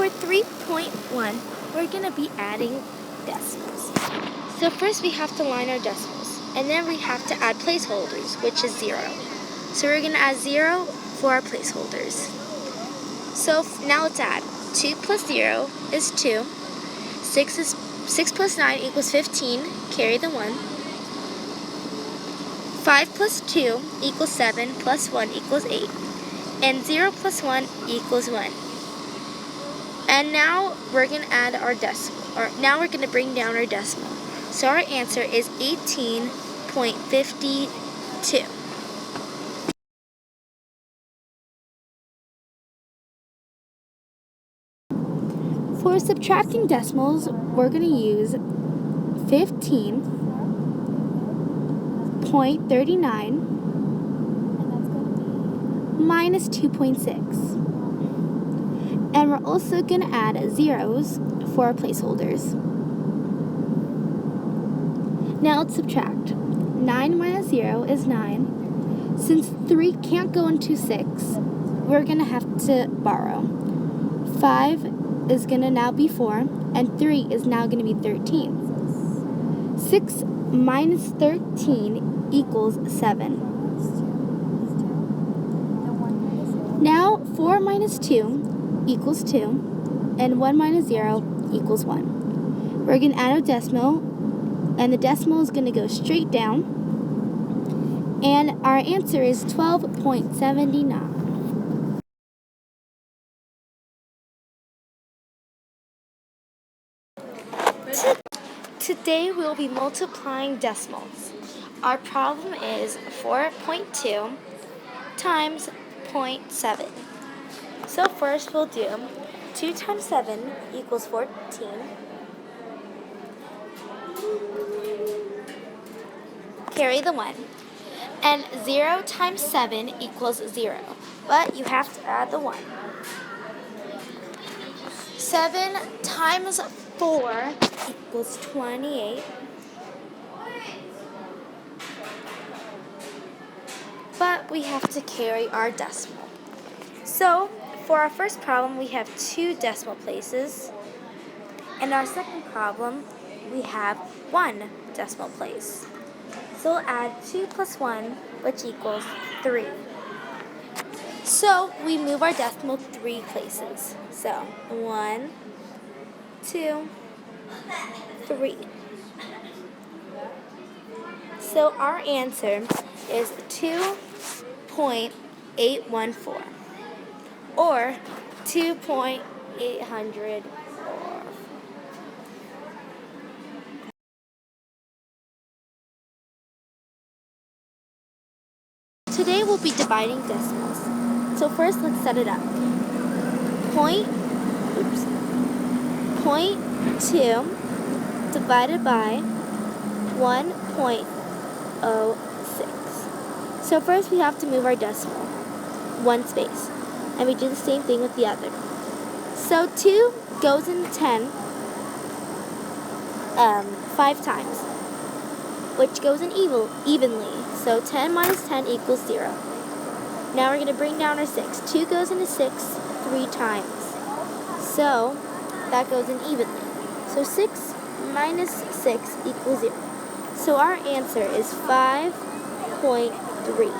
for 3.1, we're going to be adding decimals. So first we have to line our decimals, and then we have to add placeholders, which is 0. So we're going to add 0 for our placeholders. So now let's add. 2 plus 0 is 2. 6 plus 9 equals 15, carry the 1. 5 plus 2 equals 7, plus 1 equals 8. And 0 plus 1 equals 1. And now we're going to add our decimal, or now we're going to bring down our decimal. So our answer is 18.52. For subtracting decimals, we're going to use 15.39 minus 2.6. And we're also going to add zeros for our placeholders. Now let's subtract. 9 minus 0 is 9. Since 3 can't go into 6, we're going to have to borrow. 5 is going to now be 4, and 3 is now going to be 13. 6 minus 13 equals 7. Now 4 minus 2 equals 2, and 1 minus 0 equals 1. We're going to add a decimal, and the decimal is going to go straight down, and our answer is 12.79. Today we will be multiplying decimals. Our problem is 4.2 times 0.7. So first we'll do 2 times 7 equals 14. Carry the 1. And 0 times 7 equals 0. But you have to add the 1. 7 times 4 equals 28. But we have to carry our decimal. So for our first problem, we have 2 decimal places. And our second problem, we have 1 decimal place. So we'll add 2 plus 1, which equals 3. So we move our decimal 3 places. So 1, 2, 3. So our answer is 2.814, or 2.804. Today we'll be dividing decimals. So first let's set it up. 0.2 divided by 1.06. So first we have to move our decimal 1 space. And we do the same thing with the other. So 2 goes in 10 5 times, which goes in evenly. So 10 minus 10 equals 0. Now we're going to bring down our 6. 2 goes into 6 3 times. So that goes in evenly. So 6 minus 6 equals 0. So our answer is 5.3.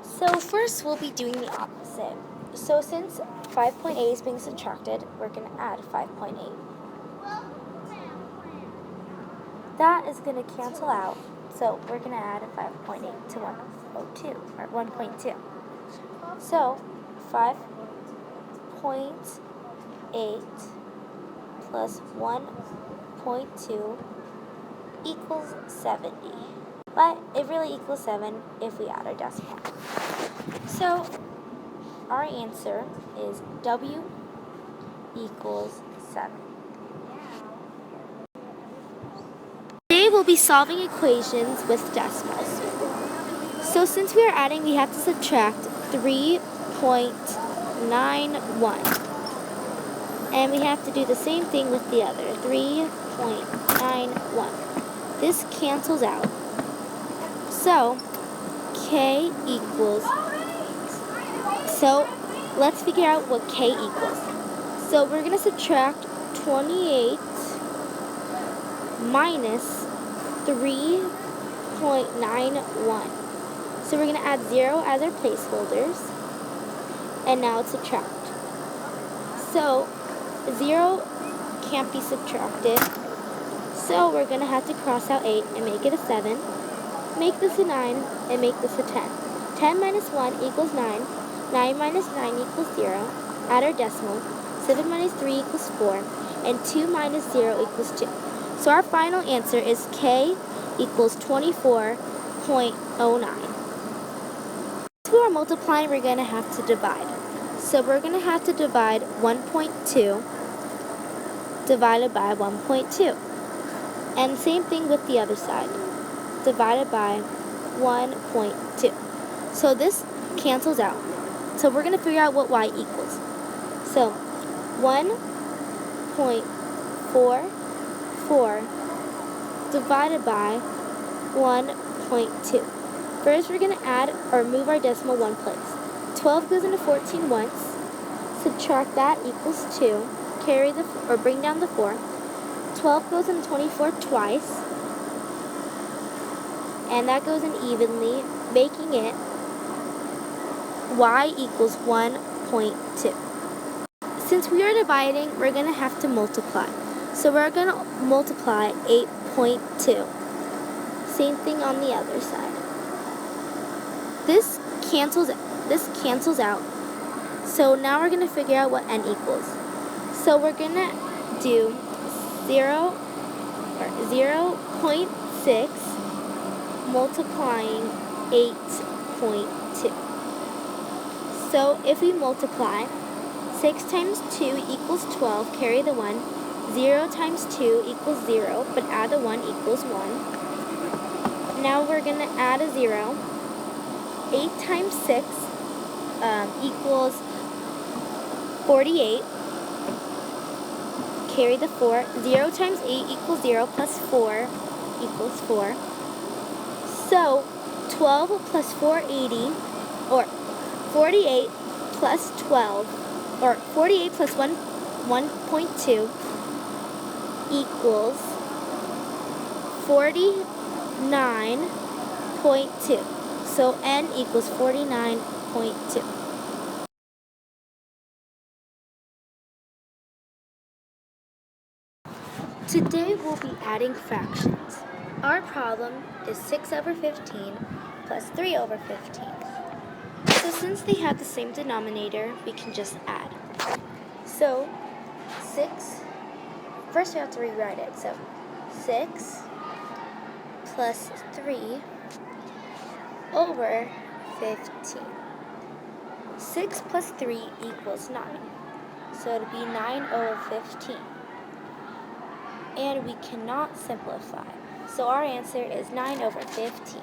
So first we'll be doing the opposite. So since 5.8 is being subtracted, we're going to add 5.8. That is going to cancel out, so we're going to add 5.8 to 102, or 1.2. So 5.8 plus 1.2 equals 70. But it really equals 7 if we add our decimal. So our answer is W equals 7. Today we'll be solving equations with decimals. So since we are adding, we have to subtract 3.91. And we have to do the same thing with the other, 3.91. This cancels out. So k equals, so let's figure out what k equals. So we're going to subtract 28 minus 3.91. So we're going to add 0 as our placeholders, and now subtract. So 0 can't be subtracted, so we're going to have to cross out 8 and make it a 7, make this a 9, and make this a 10. 10 minus 1 equals 9, 9 minus 9 equals 0, add our decimal, 7 minus 3 equals 4, and 2 minus 0 equals 2. So our final answer is k equals 24.09. To our multiplying, we're going to have to divide. So we're going to have to divide 1.2 divided by 1.2. And same thing with the other side, divided by 1.2. So this cancels out. So we're going to figure out what y equals. So 1.44 divided by 1.2. First, we're going to add or move our decimal one place. 12 goes into 14 once. Subtract that equals 2. Carry the or bring down the 4. 12 goes into 24 twice, and that goes in evenly, making it y equals 1.2. Since we are dividing, we're going to have to multiply. So we're going to multiply 8.2. Same thing on the other side. This cancels out. So now we're going to figure out what n equals. So we're going to do 0.6 multiplying 8.2. So if we multiply, 6 times 2 equals 12, carry the 1. 0 times 2 equals 0, but add the 1 equals 1. Now we're going to add a 0. 8 times 6 equals 48. Carry the 4. 0 times 8 equals 0, plus 4 equals 4. So 12 plus 480, or 48 plus 12, or 48 plus 1.2 equals 49.2. So n equals 49.2. Today we'll be adding fractions. Our problem is 6 over 15 plus 3 over 15. So since they have the same denominator, we can just add. So 6, first we have to rewrite it. So 6 plus 3 over 15. 6 plus 3 equals 9. So it'll be 9 over 15. And we cannot simplify. So our answer is 9 over 15.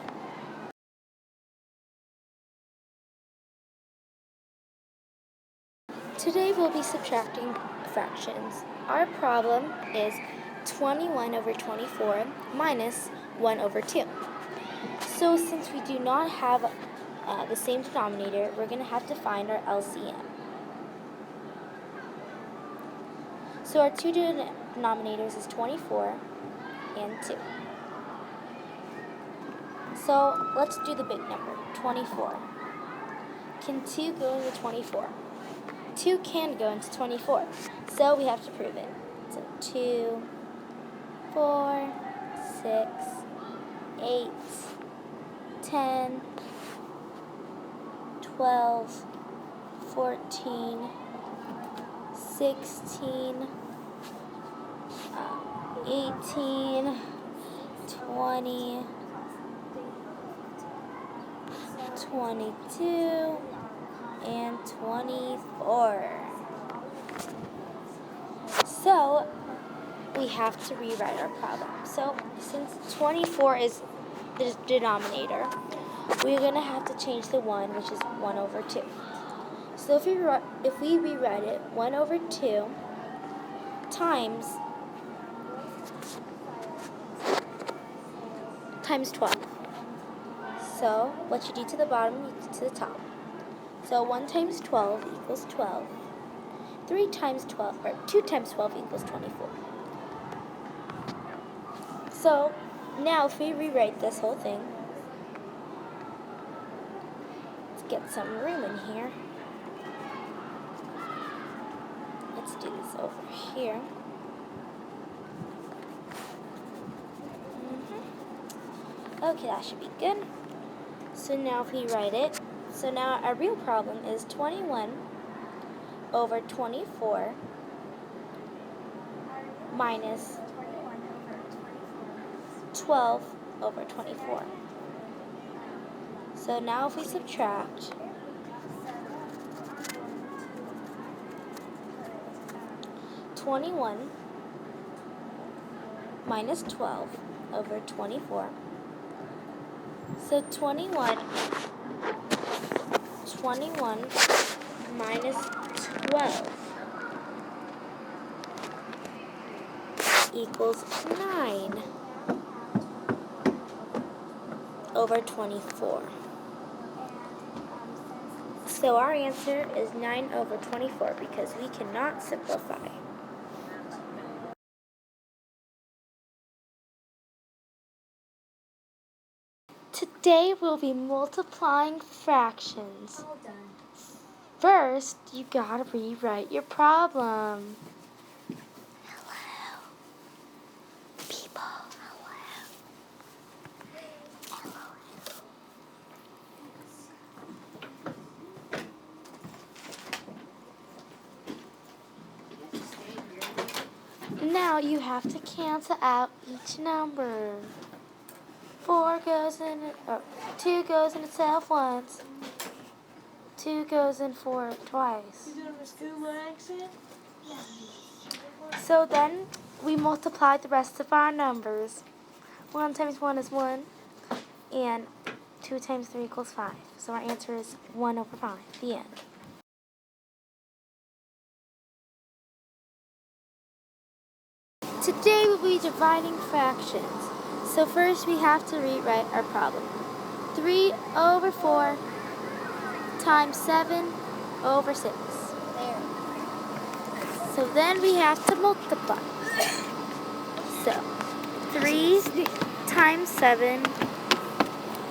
Today we'll be subtracting fractions. Our problem is 21 over 24 minus 1 over 2. So since we do not have the same denominator, we're going to have to find our LCM. So our two denominators is 24 and 2. So let's do the big number, 24. Can 2 go into 24? 2 can go into 24, so we have to prove it. So 2, 4, 6, 8, 10, 12, 14, 16, 18, 20, 22, and 24. So we have to rewrite our problem. So since 24 is the denominator, we're going to have to change the 1, which is 1 over 2. So if we rewrite it, 1 over 2 times 12. So what you do to the bottom, you do to the top. So 1 times 12 equals 12. 3 times 12, or 2 times 12 equals 24. So now if we rewrite this whole thing, let's get some room in here. Let's do this over here. Okay, that should be good. So now if we write it, so now our real problem is 21 over 24 minus 12 over 24. So now if we subtract, 21 minus 12 over 24. So 21 minus 12 equals 9 over 24. So our answer is 9 over 24 because we cannot simplify. Today we'll be multiplying fractions. First, you gotta rewrite your problem. Hello, people. Now you have to cancel out each number. 2 goes in itself once. 2 goes in 4 twice. You doing a school accent? So then we multiply the rest of our numbers. 1 times 1 is 1, and 2 times 3 equals 5. So our answer is 1 over 5. The end. Today we'll be dividing fractions. So first we have to rewrite our problem. 3 over 4 times 7 over 6. So then we have to multiply. So 3 times 7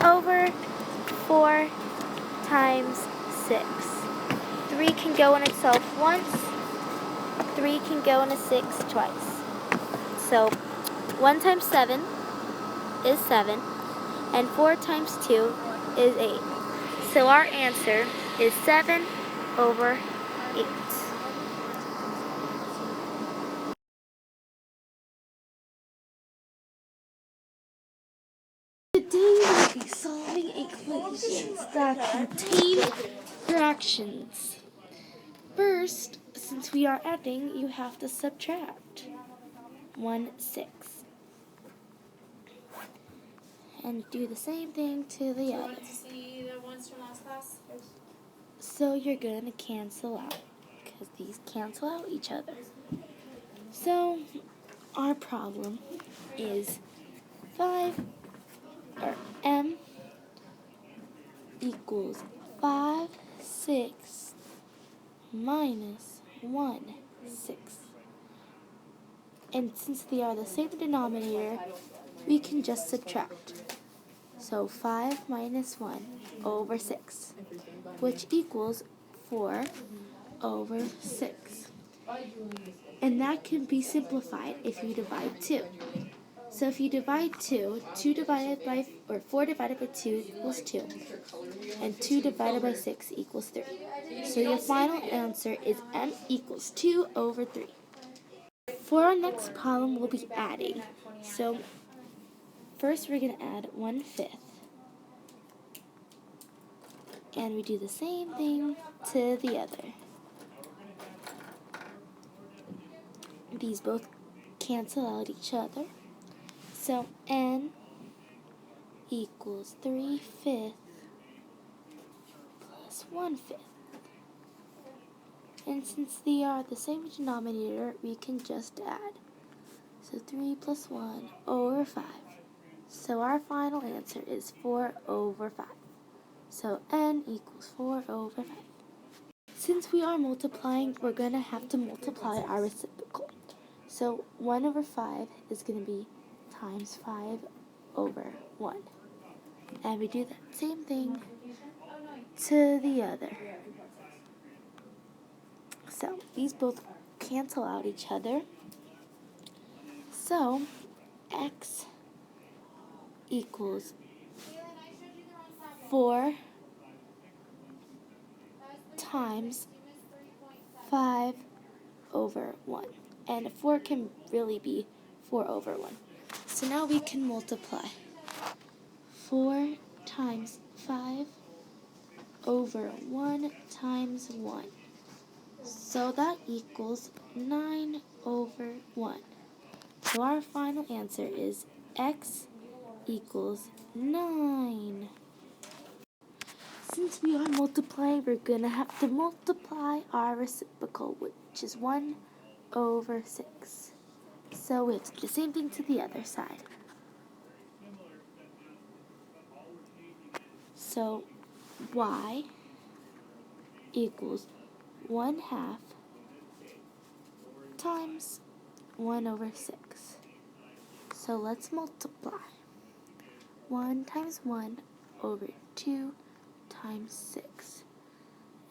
over 4 times 6. 3 can go in itself once. 3 can go in a 6 twice. So 1 times 7 is 7, and 4 times 2 is 8. So our answer is 7 over 8. Today we'll be solving equations that contain fractions. First, since we are adding, you have to subtract 1, 6. And do the same thing to the other. Want to see the ones from last class? So you're going to cancel out, because these cancel out each other. So our problem is m equals 5, 6 minus 1, 6. And since they are the same denominator, we can just subtract. So 5 minus 1 over 6, which equals 4 over 6. And that can be simplified if you divide 2. So if you divide 2, 4 divided by 2 equals 2. And 2 divided by 6 equals 3. So your final answer is m equals 2 over 3. For our next problem, we'll be adding. So first we're going to add 1/5. And we do the same thing to the other. These both cancel out each other. So n equals 3/5 plus 1/5. And since they are the same denominator, we can just add. So 3 plus 1 over 5. So our final answer is 4 over 5. So n equals 4 over 5. Since we are multiplying, we're going to have to multiply our reciprocal. So 1 over 5 is going to be times 5 over 1. And we do that same thing to the other. So these both cancel out each other. So x equals 4 times 5 over 1. And 4 can really be 4 over 1. So now we can multiply. 4 times 5 over 1 times 1. So that equals 9 over 1. So our final answer is x equals 9. Since we are multiplying, we're going to have to multiply our reciprocal, which is 1 over 6. So we have to do the same thing to the other side. So y equals 1/2 times 1 over 6. So let's multiply. 1 times 1 over 2 times 6.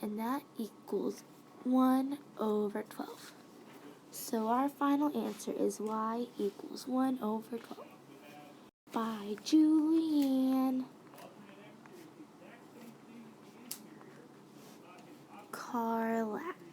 And that equals 1 over 12. So our final answer is y equals 1 over 12. By Julianne C.